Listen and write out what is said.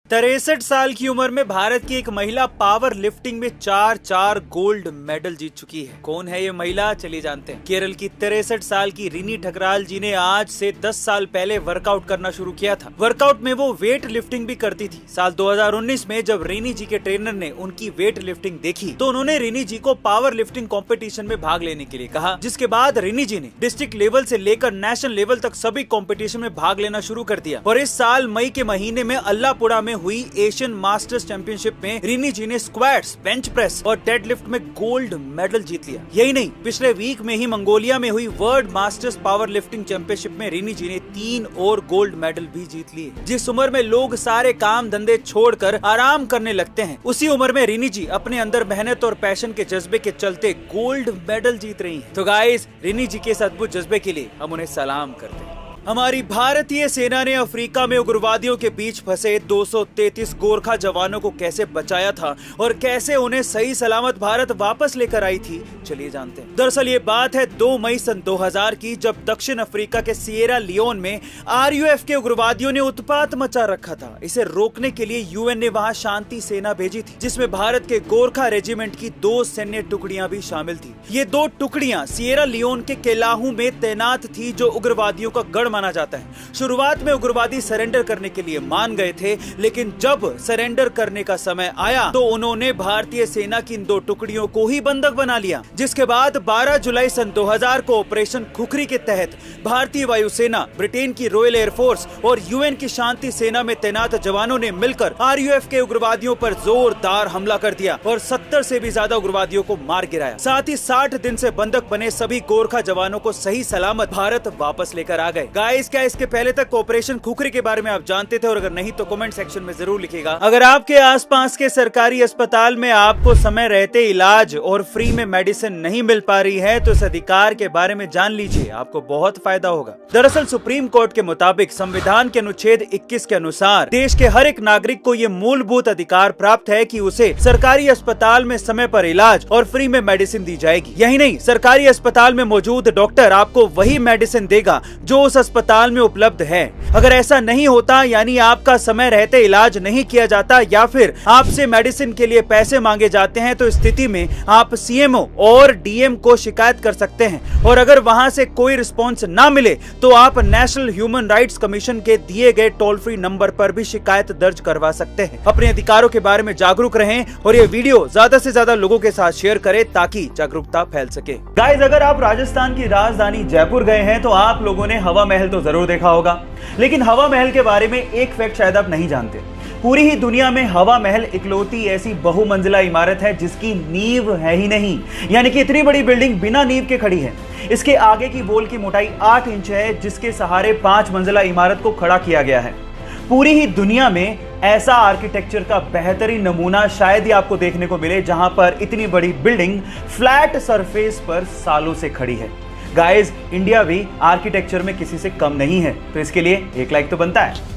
63 साल की उम्र में भारत की एक महिला पावर लिफ्टिंग में चार गोल्ड मेडल जीत चुकी है। कौन है ये महिला, चलिए जानते हैं। केरल की 63 साल की रिनी ठकराल जी ने आज से 10 साल पहले वर्कआउट करना शुरू किया था। वर्कआउट में वो वेट लिफ्टिंग भी करती थी। साल 2019 में जब रिनी जी के ट्रेनर ने उनकी वेट लिफ्टिंग देखी तो उन्होंने रिनी जी को पावर लिफ्टिंग कॉम्पिटिशन में भाग लेने के लिए कहा, जिसके बाद रिनी जी ने डिस्ट्रिक्ट लेवल से लेकर नेशनल लेवल तक सभी कॉम्पिटिशन में भाग लेना शुरू कर दिया। और इस साल मई के महीने में अल्लापुरा में हुई एशियन मास्टर्स चैंपियनशिप में रिनी जी ने स्क्वाट्स, बेंच प्रेस और डेडलिफ्ट में गोल्ड मेडल जीत लिया। यही नहीं, पिछले वीक में ही मंगोलिया में हुई world masters power lifting championship में रिनी जी ने 3 और गोल्ड मेडल भी जीत लिए। जिस उम्र में लोग सारे काम धंधे छोड़कर आराम करने लगते हैं, उसी उम्र में रिनी जी अपने अंदर मेहनत और पैशन के जज्बे के चलते गोल्ड मेडल जीत रही हैं। तो गाइस, रिनी जी के इस अद्भुत जज्बे के लिए हम उन्हें सलाम करते हैं। हमारी भारतीय सेना ने अफ्रीका में उग्रवादियों के बीच फंसे 233 गोरखा जवानों को कैसे बचाया था और कैसे उन्हें सही सलामत भारत वापस लेकर आई थी, चलिए जानते हैं। दरअसल ये बात है 2 मई सन 2000 की, जब दक्षिण अफ्रीका के सिएरा लियोन में RUF के उग्रवादियों ने उत्पात मचा रखा था। इसे रोकने के लिए UN ने वहां शांति सेना भेजी थी, जिसमें भारत के गोरखा रेजिमेंट की 2 सैन्य टुकड़ियां भी शामिल थी। ये 2 टुकड़ियां सिएरा लियोन के केलाहू में तैनात थी, जो उग्रवादियों का गढ़ माना जाता है। शुरुआत में उग्रवादी सरेंडर करने के लिए मान गए थे, लेकिन जब सरेंडर करने का समय आया तो उन्होंने भारतीय सेना की इन 2 टुकड़ियों को ही बंधक बना लिया। जिसके बाद 12 जुलाई सन 2000 को ऑपरेशन खुखरी के तहत भारतीय वायुसेना, ब्रिटेन की रॉयल एयरफोर्स और UN की शांति सेना में तैनात जवानों ने मिलकर RUF के उग्रवादियों पर जोरदार हमला कर दिया और 70 से भी ज्यादा उग्रवादियों को मार गिराया। साथ ही 60 दिन से बंधक बने सभी गोरखा जवानों को सही सलामत भारत वापस लेकर आ गए। गाइस, क्या इसके पहले तक ऑपरेशन खुखरी के बारे में आप जानते थे? और अगर नहीं तो कमेंट सेक्शन में जरूर लिखिएगा। अगर आपके आसपास के सरकारी अस्पताल में आपको समय रहते इलाज और फ्री में मेडिसिन नहीं मिल पा रही है, तो इस अधिकार के बारे में जान लीजिए, आपको बहुत फायदा होगा। दरअसल सुप्रीम कोर्ट के मुताबिक संविधान के अनुच्छेद 21 के अनुसार देश के हर एक नागरिक को ये मूलभूत अधिकार प्राप्त है कि उसे सरकारी अस्पताल में समय पर इलाज और फ्री में मेडिसिन दी जाएगी। यही नहीं, सरकारी अस्पताल में मौजूद डॉक्टर आपको वही मेडिसिन देगा जो उस अस्पताल में उपलब्ध है। अगर ऐसा नहीं होता, यानी आपका समय रहते इलाज नहीं किया जाता या फिर आपसे मेडिसिन के लिए पैसे मांगे जाते हैं, तो स्थिति में आप CMO और DM को शिकायत कर सकते हैं। और अगर वहां से कोई रिस्पॉन्स ना मिले तो आप नेशनल ह्यूमन राइट्स कमीशन के दिए गए टोल फ्री नंबर पर भी शिकायत दर्ज करवा सकते हैं। अपने अधिकारों के बारे में जागरूक रहें और ये वीडियो ज्यादा से ज्यादा लोगों के साथ शेयर करें ताकि जागरूकता फैल सके। गाइस, अगर आप राजस्थान की राजधानी जयपुर गए हैं तो आप लोगों ने हवा महल तो जरूर देखा होगा, लेकिन हवा महल के बारे में एक फैक्ट शायद आप नहीं जानते। पूरी ही दुनिया में हवा महल इकलौती ऐसी बहुमंजिला इमारत है जिसकी नींव है ही नहीं, यानी कि इतनी बड़ी बिल्डिंग बिना नींव के खड़ी है। इसके आगे की वॉल की मोटाई 8 इंच है, जिसके सहारे 5 मंजिला इमारत को खड़ा किया गया है। पूरी ही दुनिया में ऐसा आर्किटेक्चर का बेहतरीन नमूना शायद ही आपको देखने को मिले, जहां पर इतनी बड़ी बिल्डिंग फ्लैट सरफेस पर सालों से खड़ी है। गाइस, इंडिया भी आर्किटेक्चर में किसी से कम नहीं है, तो इसके लिए एक लाइक तो बनता है।